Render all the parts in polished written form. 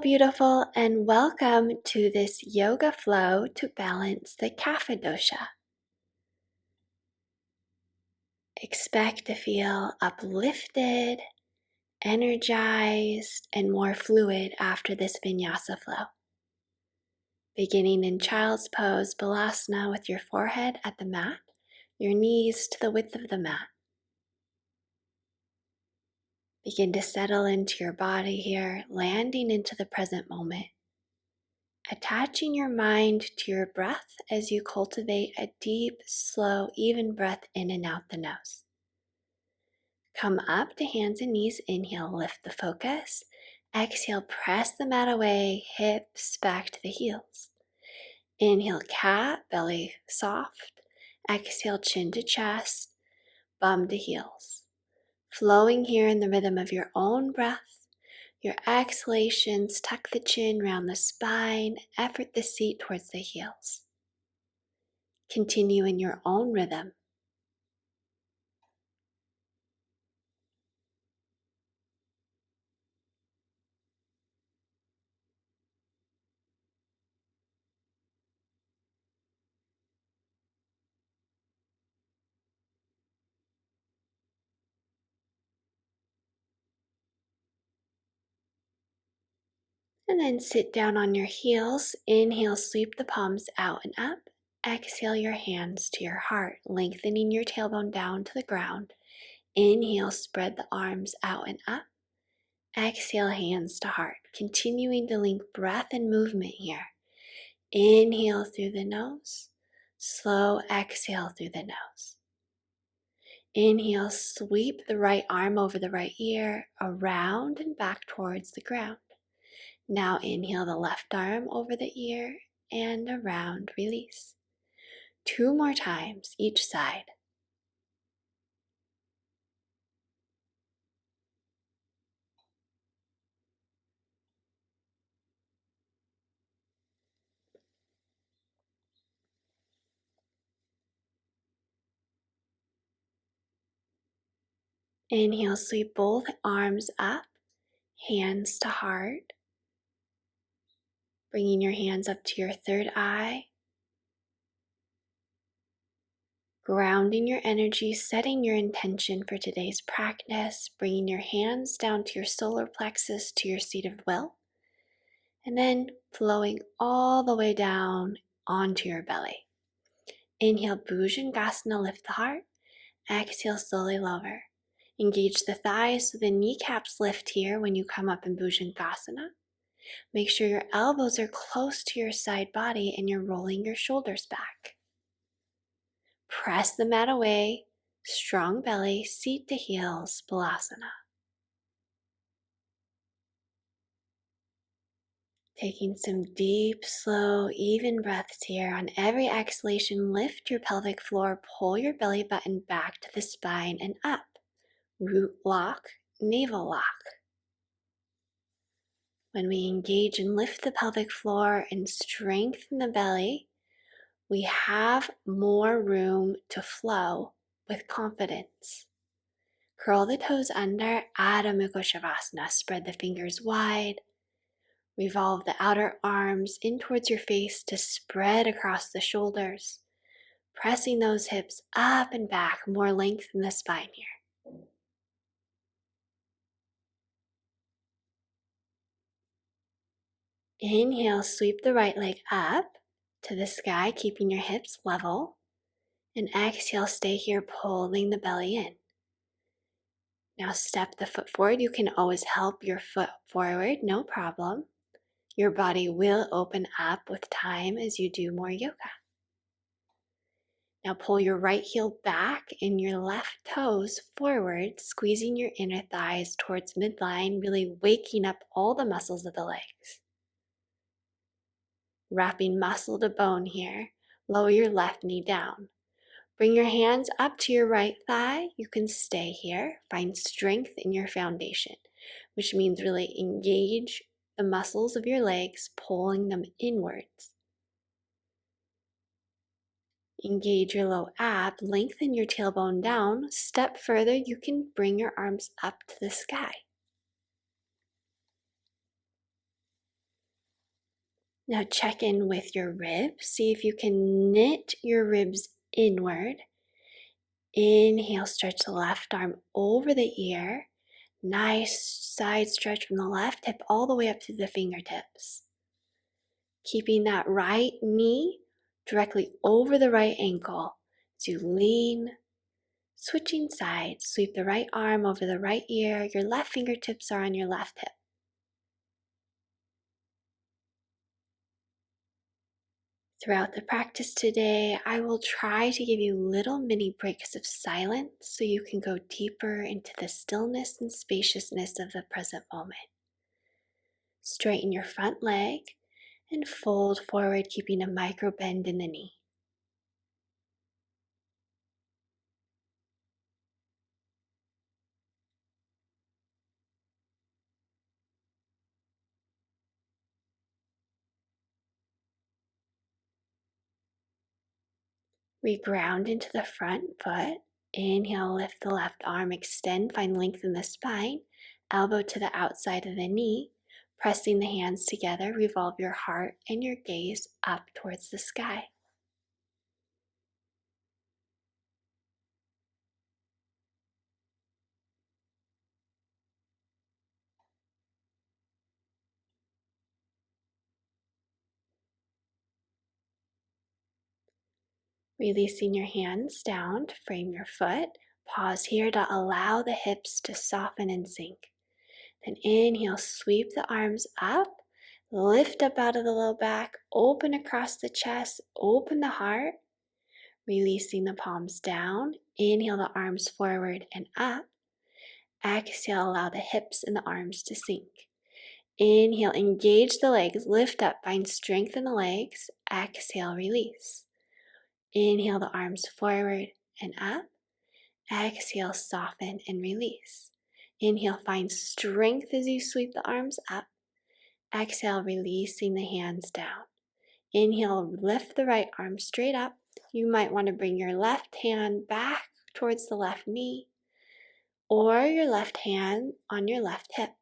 beautiful, and welcome to this yoga flow to balance the Kapha dosha. Expect to feel uplifted, energized, and more fluid after this vinyasa flow. Beginning in child's pose, balasana, with your forehead at the mat, your knees to the width of the mat. Begin to settle into your body here, landing into the present moment. Attaching your mind to your breath as you cultivate a deep, slow, even breath in and out the nose. Come up to hands and knees. Inhale, lift the focus. Exhale, press the mat away, hips back to the heels. Inhale, cat, belly soft. Exhale, chin to chest, bum to heels. Flowing here in the rhythm of your own breath. Your exhalations, tuck the chin, round the spine, effort the seat towards the heels. Continue in your own rhythm. And then sit down on your heels. Inhale, sweep the palms out and up. Exhale your hands to your heart, lengthening your tailbone down to the ground. Inhale, spread the arms out and up. Exhale, hands to heart, continuing to link breath and movement here. Inhale through the nose. Slow exhale through the nose. Inhale, sweep the right arm over the right ear, around and back towards the ground. Now inhale the left arm over the ear and around, release. 2 more times each side. Inhale, sweep both arms up, hands to heart. Bringing your hands up to your third eye. Grounding your energy, setting your intention for today's practice, bringing your hands down to your solar plexus, to your seat of will, and then flowing all the way down onto your belly. Inhale, Bhujangasana, lift the heart. Exhale, slowly lower. Engage the thighs so the kneecaps lift here when you come up in Bhujangasana. Make sure your elbows are close to your side body and you're rolling your shoulders back. Press the mat away, strong belly, seat to heels, balasana. Taking some deep, slow, even breaths here. On every exhalation, lift your pelvic floor, pull your belly button back to the spine and up. Root lock, navel lock. When we engage and lift the pelvic floor and strengthen the belly, we have more room to flow with confidence. Curl the toes under, Adho Mukha Shavasana. Spread the fingers wide. Revolve the outer arms in towards your face to spread across the shoulders. Pressing those hips up and back, more length in the spine here. Inhale, sweep the right leg up to the sky, keeping your hips level. And exhale, stay here, pulling the belly in. Now step the foot forward. You can always help your foot forward, no problem. Your body will open up with time as you do more yoga. Now pull your right heel back and your left toes forward, squeezing your inner thighs towards midline, really waking up all the muscles of the legs. Wrapping muscle to bone here, lower your left knee down. Bring your hands up to your right thigh. You can stay here. Find strength in your foundation, which means really engage the muscles of your legs, pulling them inwards. Engage your low ab, lengthen your tailbone down. Step further, you can bring your arms up to the sky. Now check in with your ribs. See if you can knit your ribs inward. Inhale, stretch the left arm over the ear. Nice side stretch from the left hip all the way up to the fingertips. Keeping that right knee directly over the right ankle as you lean. Switching sides, sweep the right arm over the right ear. Your left fingertips are on your left hip. Throughout the practice today, I will try to give you little mini breaks of silence so you can go deeper into the stillness and spaciousness of the present moment. Straighten your front leg and fold forward, keeping a micro bend in the knee. Reground into the front foot. Inhale, lift the left arm, extend, find length in the spine. Elbow to the outside of the knee. Pressing the hands together, revolve your heart and your gaze up towards the sky. Releasing your hands down to frame your foot. Pause here to allow the hips to soften and sink. Then inhale, sweep the arms up, lift up out of the low back, open across the chest, open the heart, releasing the palms down. Inhale the arms forward and up. Exhale, allow the hips and the arms to sink. Inhale, engage the legs, lift up, find strength in the legs. Exhale, release. Inhale the arms forward and up. Exhale, soften and release. Inhale, find strength as you sweep the arms up. Exhale, releasing the hands down. Inhale, lift the right arm straight up. You might want to bring your left hand back towards the left knee or your left hand on your left hip.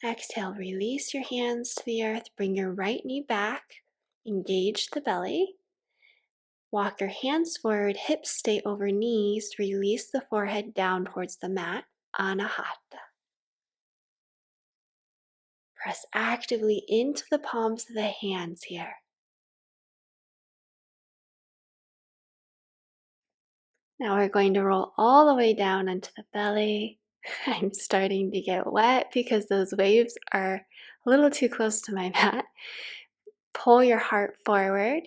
Exhale, release your hands to the earth. Bring your right knee back. Engage the belly. Walk your hands forward, hips stay over knees. Release the forehead down towards the mat. Anahata. Press actively into the palms of the hands here. Now we're going to roll all the way down onto the belly. I'm starting to get wet because those waves are a little too close to my mat. Pull your heart forward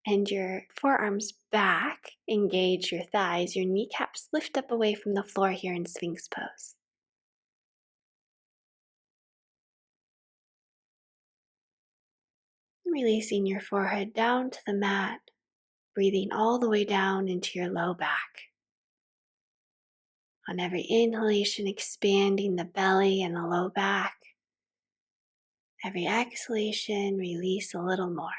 and your forearms back. Engage your thighs. Your kneecaps lift up away from the floor here in sphinx pose. Releasing your forehead down to the mat. Breathing all the way down into your low back. On every inhalation, expanding the belly and the low back. Every exhalation, release a little more.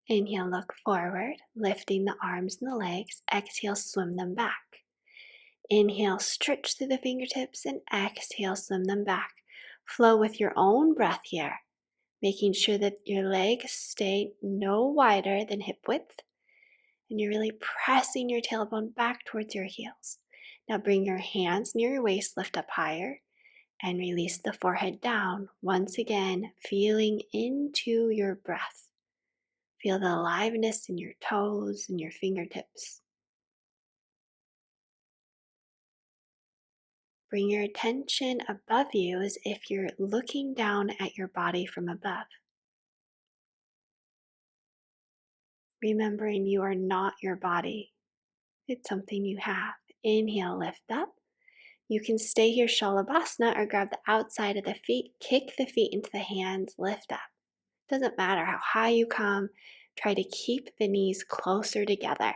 Inhale, look forward, lifting the arms and the legs. Exhale, swim them back. Inhale, stretch through the fingertips, and exhale, swim them back. Flow with your own breath here, making sure that your legs stay no wider than hip width, and you're really pressing your tailbone back towards your heels. Now bring your hands near your waist, lift up higher, and release the forehead down. Once again, feeling into your breath. Feel the aliveness in your toes and your fingertips. Bring your attention above you as if you're looking down at your body from above. Remembering you are not your body. It's something you have. Inhale, lift up. You can stay here, Shalabhasana, or grab the outside of the feet, kick the feet into the hands, lift up. Doesn't matter how high you come, try to keep the knees closer together.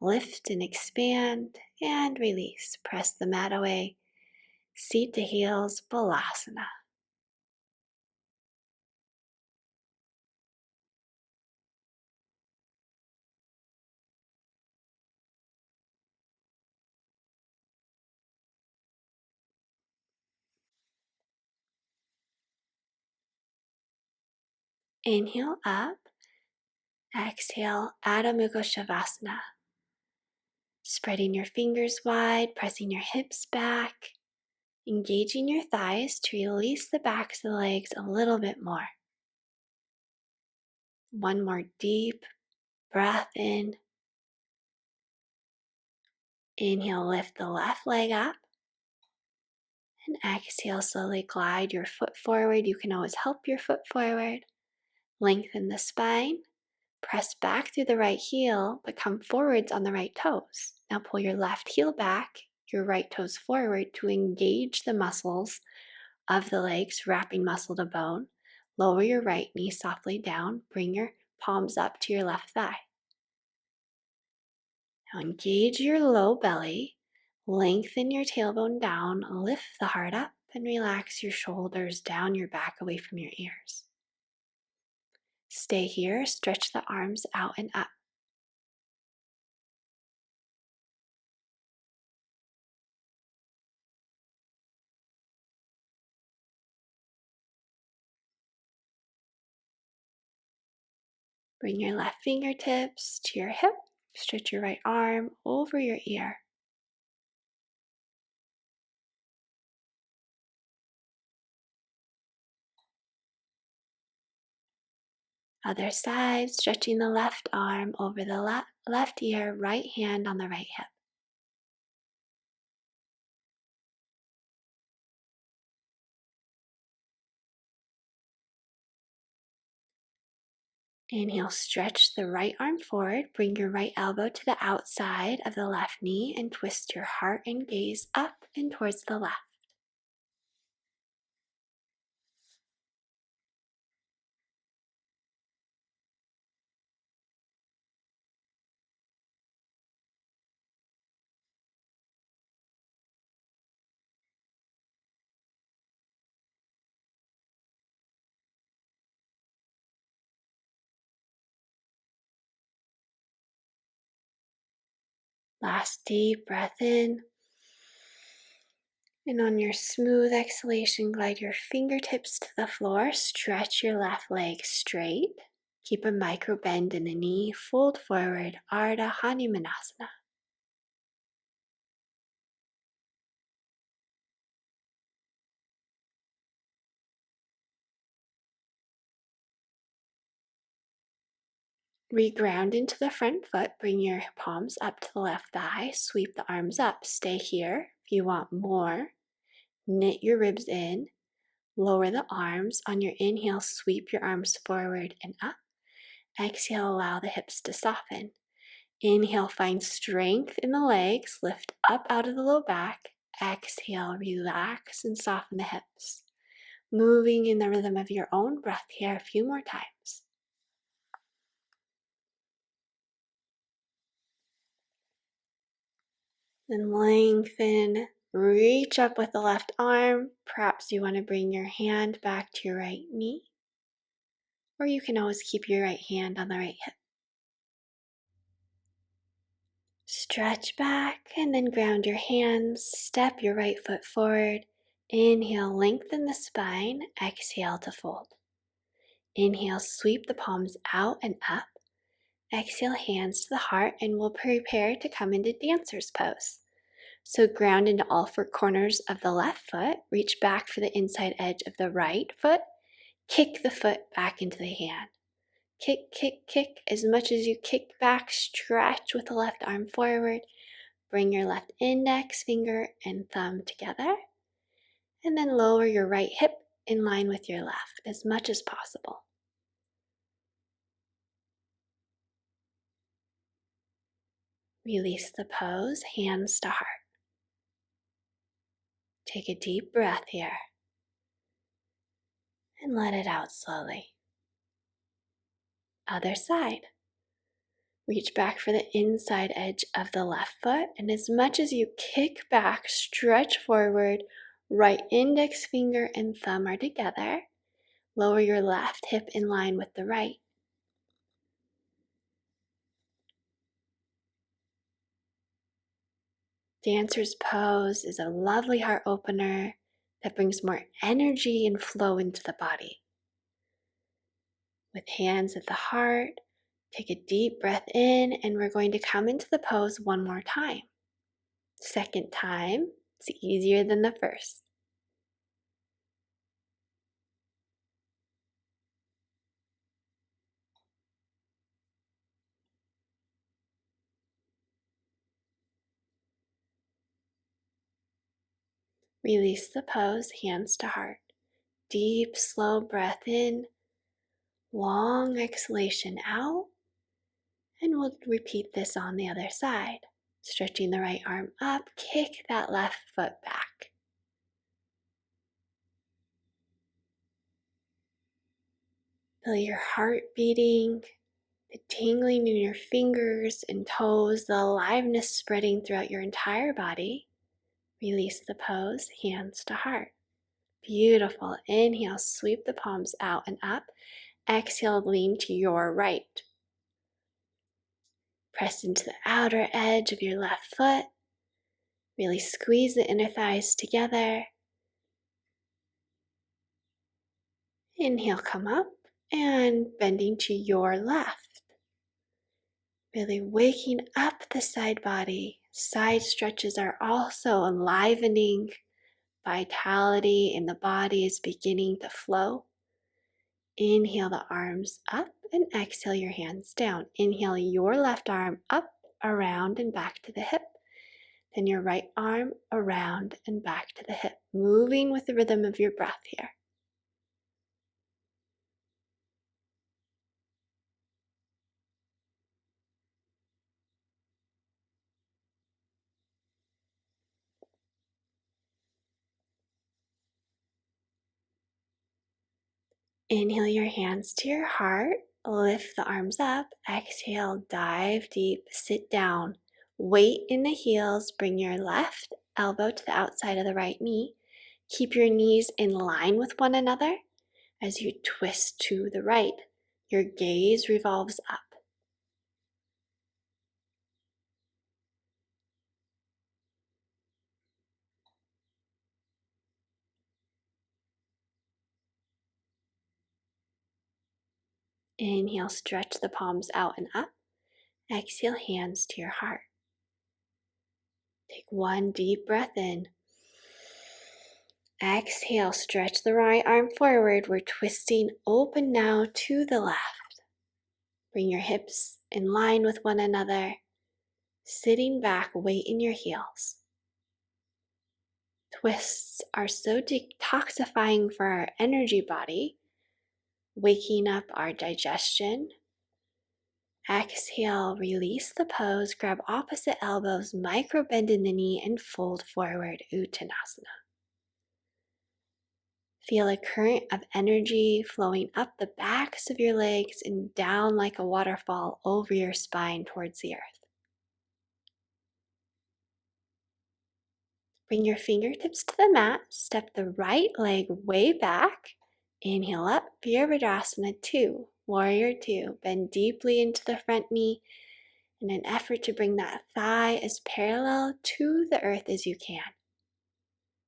Lift and expand and release. Press the mat away. Seat to heels, Balasana. Inhale up. Exhale, Adho Mukha Shavasana. Spreading your fingers wide, pressing your hips back, engaging your thighs to release the backs of the legs a little bit more. One more deep breath in. Inhale, lift the left leg up. And exhale, slowly glide your foot forward. You can always help your foot forward. Lengthen the spine. Press back through the right heel, but come forwards on the right toes. Now pull your left heel back, your right toes forward to engage the muscles of the legs, wrapping muscle to bone. Lower your right knee softly down. Bring your palms up to your left thigh. Now engage your low belly. Lengthen your tailbone down. Lift the heart up and relax your shoulders down your back away from your ears. Stay here. Stretch the arms out and up. Bring your left fingertips to your hip. Stretch your right arm over your ear. Other side, stretching the left arm over the left ear, right hand on the right hip. Inhale, stretch the right arm forward. Bring your right elbow to the outside of the left knee and twist your heart and gaze up and towards the left. Last deep breath in. And on your smooth exhalation, glide your fingertips to the floor. Stretch your left leg straight. Keep a micro bend in the knee. Fold forward, Ardha Hanumanasana. Reground into the front foot. Bring your palms up to the left thigh. Sweep the arms up. Stay here. If you want more, knit your ribs in. Lower the arms. On your inhale, sweep your arms forward and up. Exhale, allow the hips to soften. Inhale, find strength in the legs. Lift up out of the low back. Exhale, relax and soften the hips. Moving in the rhythm of your own breath here a few more times. Then lengthen, reach up with the left arm. Perhaps you want to bring your hand back to your right knee, or you can always keep your right hand on the right hip. Stretch back and then ground your hands. Step your right foot forward. Inhale, lengthen the spine. Exhale to fold. Inhale, sweep the palms out and up. Exhale, hands to the heart, and we'll prepare to come into dancer's pose. So ground into all four corners of the left foot. Reach back for the inside edge of the right foot. Kick the foot back into the hand. Kick, kick, kick. As much as you kick back, stretch with the left arm forward. Bring your left index finger and thumb together. And then lower your right hip in line with your left as much as possible. Release the pose, hands to heart. Take a deep breath here and let it out slowly. Other side. Reach back for the inside edge of the left foot, and as much as you kick back, stretch forward. Right index finger and thumb are together. Lower your left hip in line with the right. Dancer's pose is a lovely heart opener that brings more energy and flow into the body. With hands at the heart, take a deep breath in, and we're going to come into the pose one more time. Second time, it's easier than the first. Release the pose, hands to heart. Deep, slow breath in, long exhalation out, and we'll repeat this on the other side. Stretching the right arm up, kick that left foot back. Feel your heart beating, the tingling in your fingers and toes, the aliveness spreading throughout your entire body. Release the pose, hands to heart. Beautiful. Inhale, sweep the palms out and up. Exhale, lean to your right. Press into the outer edge of your left foot. Really squeeze the inner thighs together. Inhale, come up and bending to your left. Really waking up the side body. Side stretches are also enlivening. Vitality in the body is beginning to flow. Inhale the arms up and exhale your hands down. Inhale your left arm up, around, and back to the hip. Then your right arm around and back to the hip, moving with the rhythm of your breath here. Inhale your hands to your heart, lift the arms up, exhale, dive deep, sit down. Weight in the heels, bring your left elbow to the outside of the right knee. Keep your knees in line with one another as you twist to the right. Your gaze revolves up. Inhale, stretch the palms out and up. Exhale, hands to your heart. Take one deep breath in. Exhale, stretch the right arm forward. We're twisting open now to the left. Bring your hips in line with one another. Sitting back, weight in your heels. Twists are so detoxifying for our energy body, waking up our digestion. Exhale, release the pose, grab opposite elbows, micro bend in the knee, and fold forward, Uttanasana. Feel a current of energy flowing up the backs of your legs and down like a waterfall over your spine towards the earth. Bring your fingertips to the mat, step the right leg way back. Inhale up, Virabhadrasana 2, Warrior 2. Bend deeply into the front knee in an effort to bring that thigh as parallel to the earth as you can.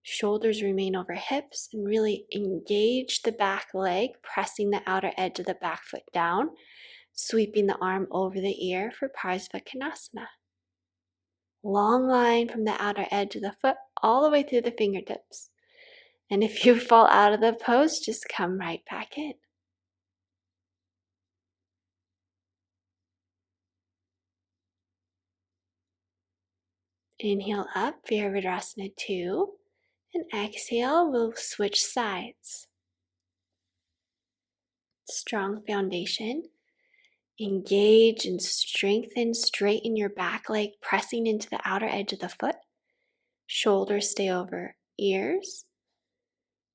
Shoulders remain over hips and really engage the back leg, pressing the outer edge of the back foot down, sweeping the arm over the ear for Parsvakonasana. Long line from the outer edge of the foot all the way through the fingertips. And if you fall out of the pose, just come right back in. Inhale up, Virabhadrasana 2, and exhale, we'll switch sides. Strong foundation. Engage and strengthen, straighten your back leg, pressing into the outer edge of the foot. Shoulders stay over ears.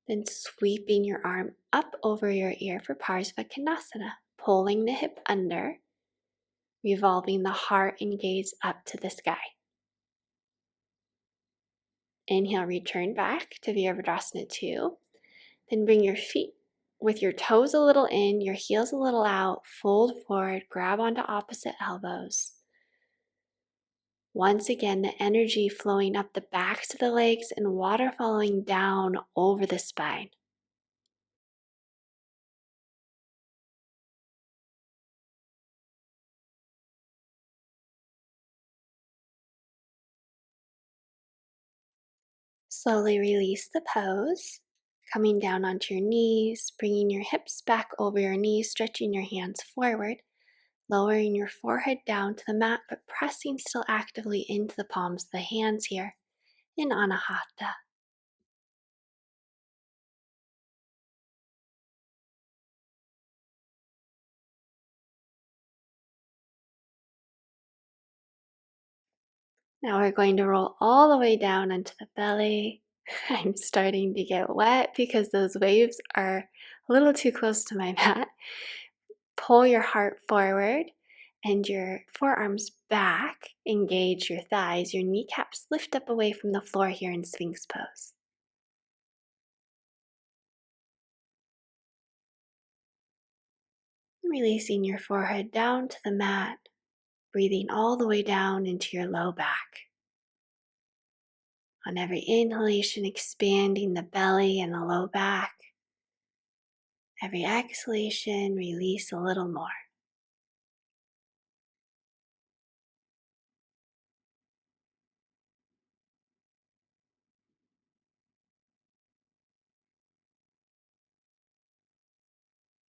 Then sweeping your arm up over your ear for Parsvakonasana, pulling the hip under, revolving the heart and gaze up to the sky. Inhale, return back to Virabhadrasana 2. Then bring your feet with your toes a little in, your heels a little out, fold forward, grab onto opposite elbows. Once again, the energy flowing up the backs of the legs and water falling down over the spine. Slowly release the pose, coming down onto your knees, bringing your hips back over your knees, stretching your hands forward, lowering your forehead down to the mat, but pressing still actively into the palms of the hands here in Anahata. Now we're going to roll all the way down into the belly. I'm starting to get wet because those waves are a little too close to my mat. Pull your heart forward and your forearms back. Engage your thighs. Your kneecaps lift up away from the floor here in Sphinx pose. Releasing your forehead down to the mat. Breathing all the way down into your low back. On every inhalation, expanding the belly and the low back. Every exhalation, release a little more.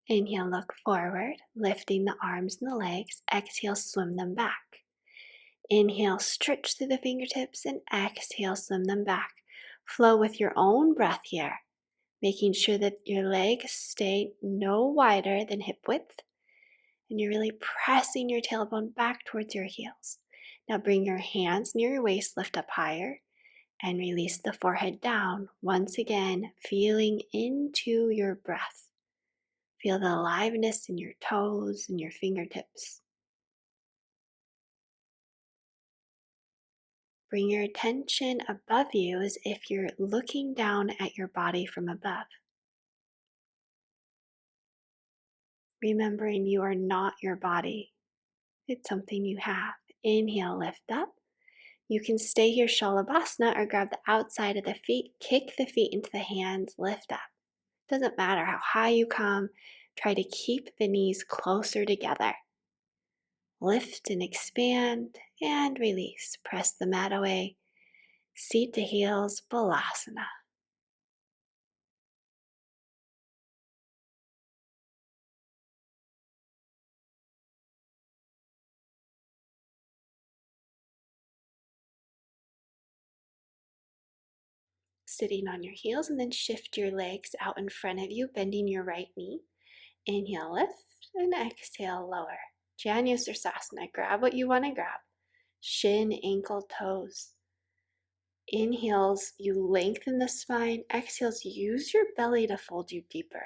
Inhale, look forward, lifting the arms and the legs. Exhale, swim them back. Inhale, stretch through the fingertips, and exhale, swim them back. Flow with your own breath here, making sure that your legs stay no wider than hip width, and you're really pressing your tailbone back towards your heels. Now bring your hands near your waist, lift up higher, and release the forehead down. Once again, feeling into your breath. Feel the aliveness in your toes and your fingertips. Bring your attention above you as if you're looking down at your body from above. Remembering you are not your body. It's something you have. Inhale, lift up. You can stay here, Shalabhasana, or grab the outside of the feet, kick the feet into the hands, lift up. Doesn't matter how high you come, try to keep the knees closer together. Lift and expand and release. Press the mat away. Seat to heels, Balasana. Sitting on your heels, and then shift your legs out in front of you, bending your right knee. Inhale, lift, and exhale, lower. Janusarsasana, grab what you want to grab. Shin, ankle, toes. Inhales, you lengthen the spine. Exhales, use your belly to fold you deeper.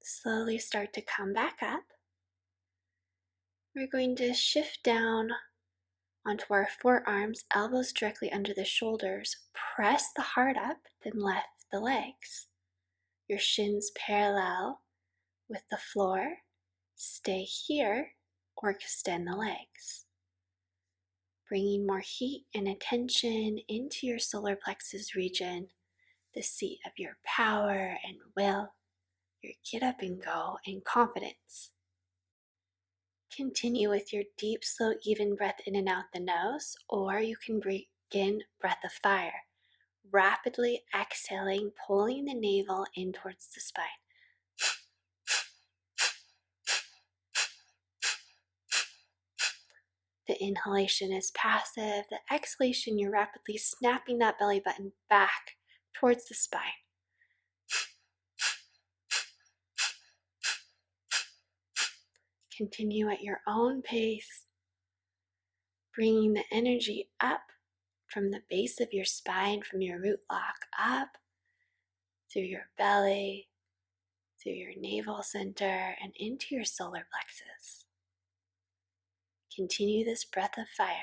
Slowly start to come back up. We're going to shift down onto our forearms, elbows directly under the shoulders. Press the heart up, then lift the legs. Your shins parallel with the floor. Stay here or extend the legs. Bringing more heat and attention into your solar plexus region, the seat of your power and will, your get up and go and confidence. Continue with your deep, slow, even breath in and out the nose, or you can begin breath of fire. Rapidly exhaling, pulling the navel in towards the spine. The inhalation is passive. The exhalation, you're rapidly snapping that belly button back towards the spine. Continue at your own pace, bringing the energy up from the base of your spine, from your root lock up, through your belly, through your navel center, and into your solar plexus. Continue this breath of fire.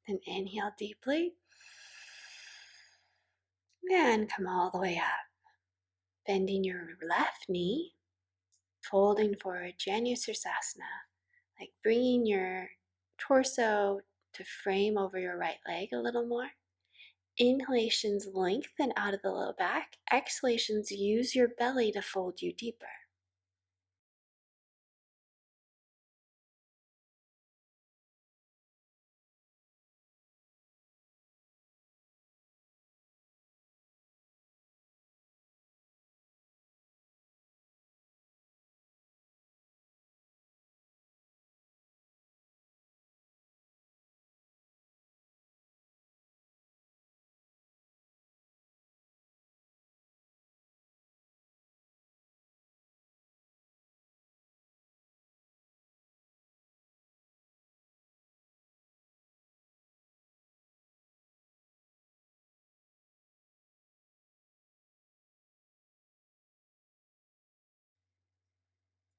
Then inhale deeply and come all the way up. Bending your left knee, folding forward, Janusirsasana, like bringing your torso to frame over your right leg a little more. Inhalations lengthen out of the low back. Exhalations use your belly to fold you deeper.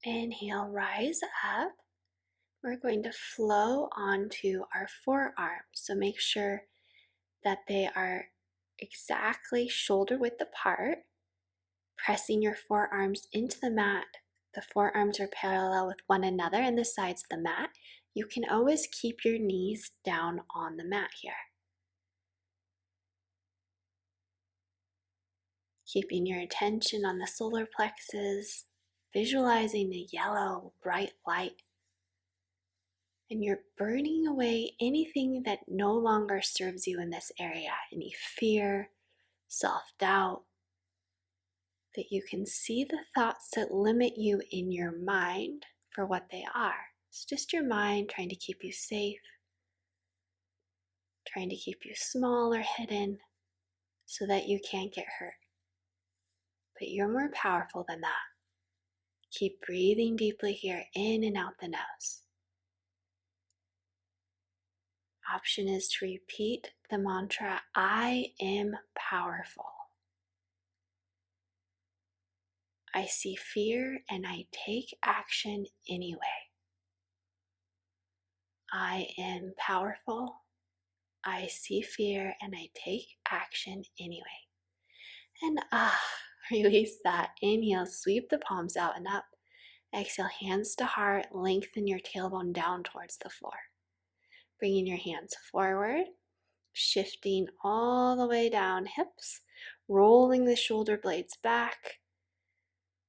Inhale, rise up. We're going to flow onto our forearms. So make sure that they are exactly shoulder width apart, pressing your forearms into the mat. The forearms are parallel with one another and the sides of the mat. You can always keep your knees down on the mat here. Keeping your attention on the solar plexus, visualizing the yellow bright light. And you're burning away anything that no longer serves you in this area, any fear, self-doubt, that you can see the thoughts that limit you in your mind for what they are. It's just your mind trying to keep you safe, trying to keep you small or hidden so that you can't get hurt. But you're more powerful than that. Keep breathing deeply here, in and out the nose. Option is to repeat the mantra, I am powerful. I see fear and I take action anyway. I am powerful. I see fear and I take action anyway. And release that. Inhale, sweep the palms out and up. Exhale, hands to heart, lengthen your tailbone down towards the floor. Bringing your hands forward, shifting all the way down, hips, rolling the shoulder blades back.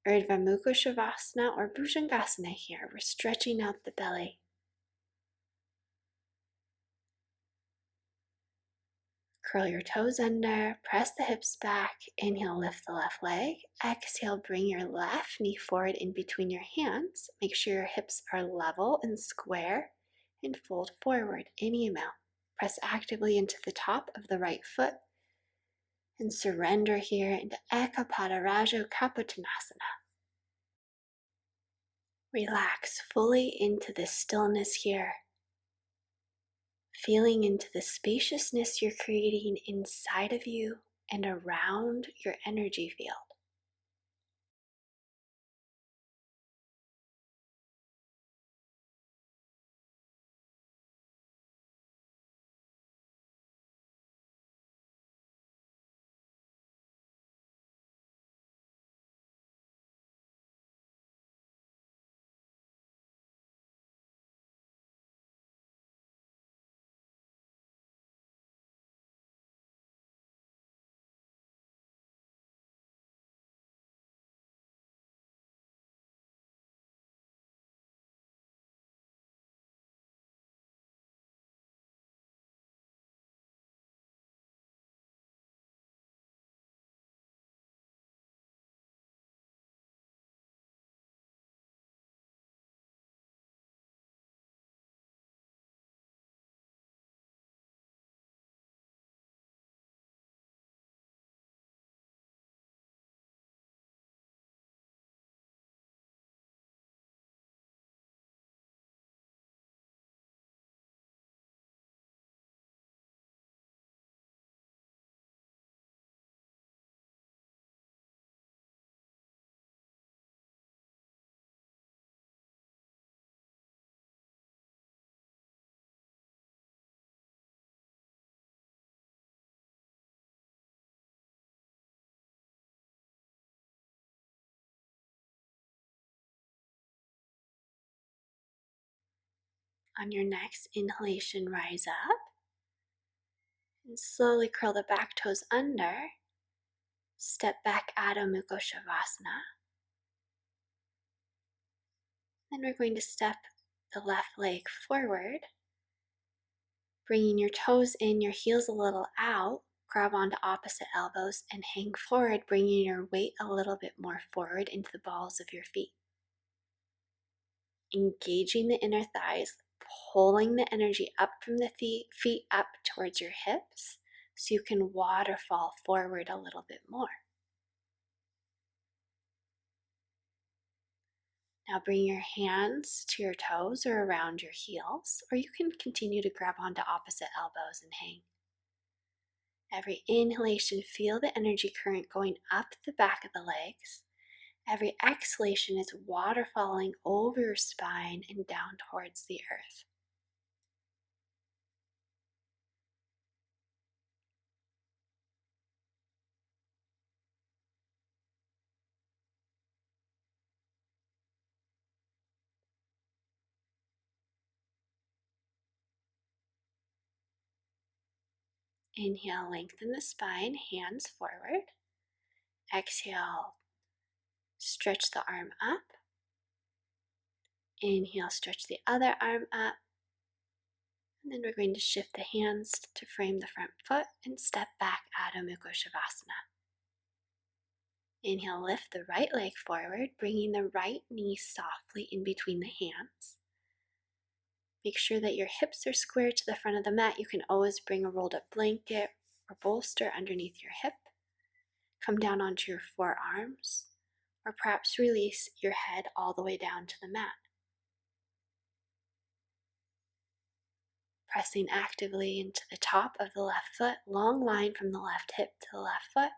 Urdhva Mukha Shavasana or Bhujangasana here. We're stretching out the belly. Curl your toes under, press the hips back. Inhale, lift the left leg. Exhale, bring your left knee forward in between your hands. Make sure your hips are level and square and fold forward any amount. Press actively into the top of the right foot and surrender here into Ekapada Raja Kapotanasana. Relax fully into the stillness here. Feeling into the spaciousness you're creating inside of you and around your energy field. On your next inhalation, rise up and slowly curl the back toes under. Step back, Adho Mukha Shavasana. Then we're going to step the left leg forward, bringing your toes in, your heels a little out. Grab onto opposite elbows and hang forward, bringing your weight a little bit more forward into the balls of your feet. Engaging the inner thighs, pulling the energy up from the feet up towards your hips so you can waterfall forward a little bit more. Now bring your hands to your toes or around your heels, or you can continue to grab onto opposite elbows and hang. Every inhalation, feel the energy current going up the back of the legs. Every exhalation is waterfalling over your spine and down towards the earth. Inhale, lengthen the spine, hands forward. Exhale, stretch the arm up. Inhale, stretch the other arm up. And then we're going to shift the hands to frame the front foot and step back, Adho Mukha Shavasana. Inhale, lift the right leg forward, bringing the right knee softly in between the hands. Make sure that your hips are square to the front of the mat. You can always bring a rolled up blanket or bolster underneath your hip. Come down onto your forearms, or perhaps release your head all the way down to the mat. Pressing actively into the top of the left foot, long line from the left hip to the left foot.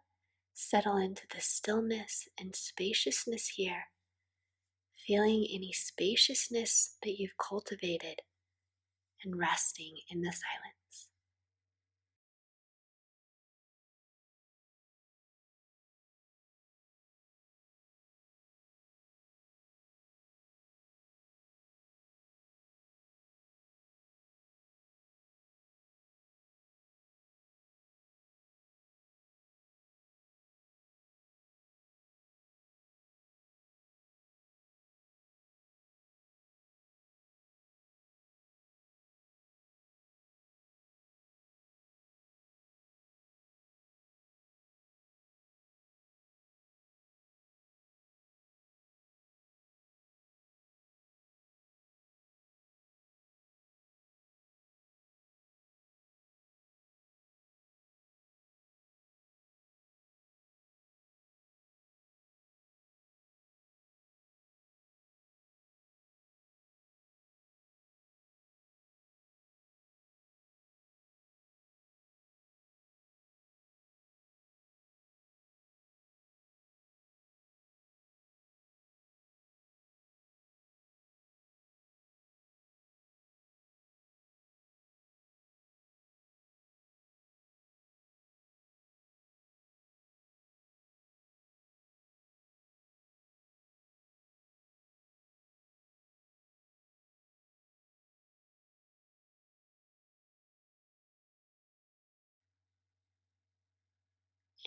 Settle into the stillness and spaciousness here, feeling any spaciousness that you've cultivated and resting in the silence.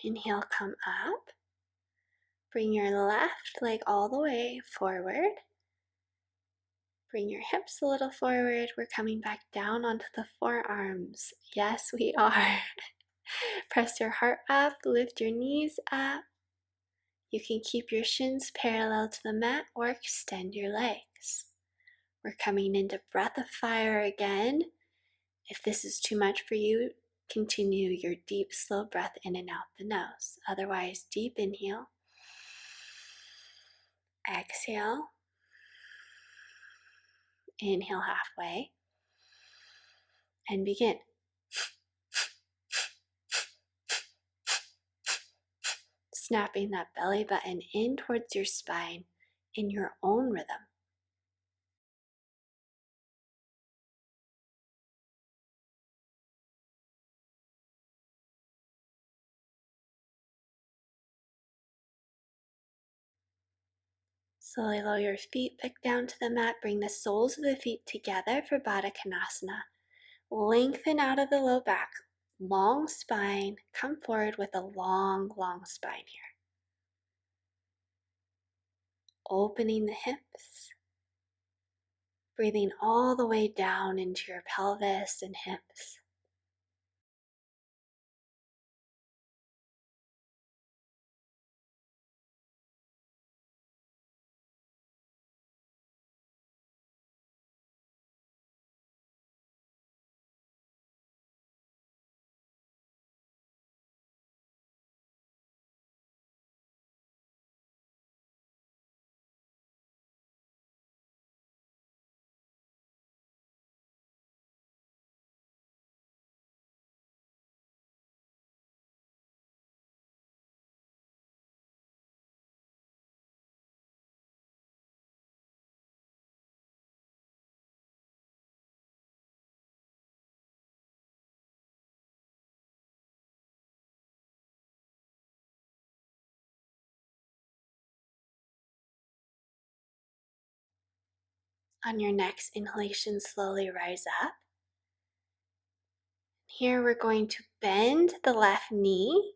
Inhale, come up. Bring your left leg all the way forward. Bring your hips a little forward. We're coming back down onto the forearms. Yes, we are. Press your heart up, lift your knees up. You can keep your shins parallel to the mat or extend your legs. We're coming into breath of fire again. If this is too much for you, continue your deep, slow breath in and out the nose. Otherwise, deep inhale. Exhale. Inhale halfway. And begin. Snapping that belly button in towards your spine in your own rhythm. Slowly lower your feet back down to the mat. Bring the soles of the feet together for Baddha Konasana. Lengthen out of the low back. Long spine. Come forward with a long, long spine here. Opening the hips. Breathing all the way down into your pelvis and hips. On your next inhalation, slowly rise up. Here we're going to bend the left knee,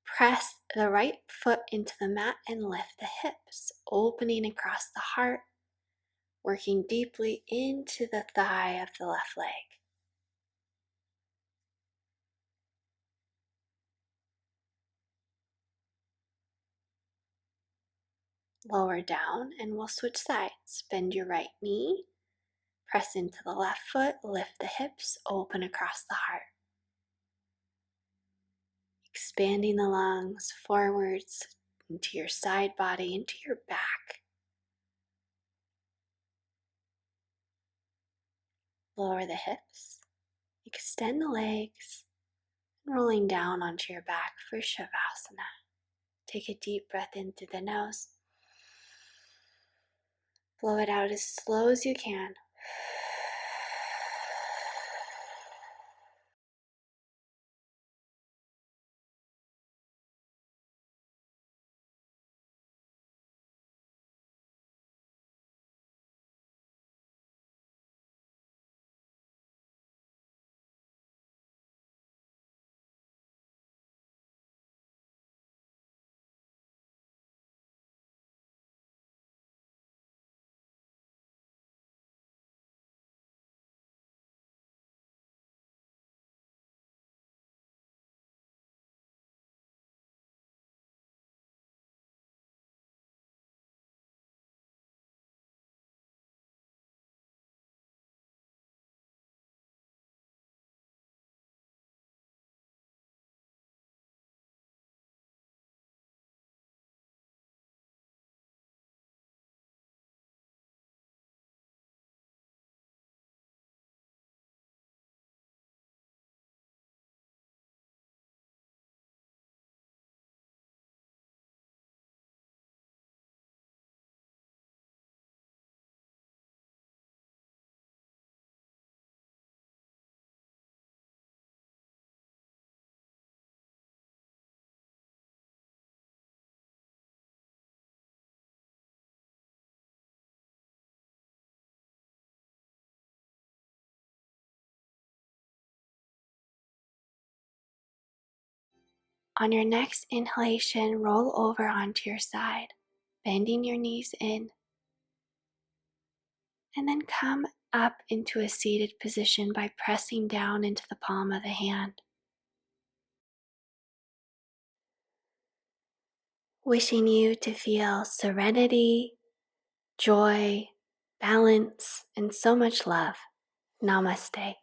press the right foot into the mat and lift the hips, opening across the heart, working deeply into the thigh of the left leg. Lower down and we'll switch sides. Bend your right knee, press into the left foot, lift the hips, open across the heart. Expanding the lungs forwards into your side body, into your back. Lower the hips, extend the legs, and rolling down onto your back for Savasana. Take a deep breath in through the nose. Blow it out as slow as you can. On your next inhalation, roll over onto your side, bending your knees in, and then come up into a seated position by pressing down into the palm of the hand. Wishing you to feel serenity, joy, balance, and so much love. Namaste.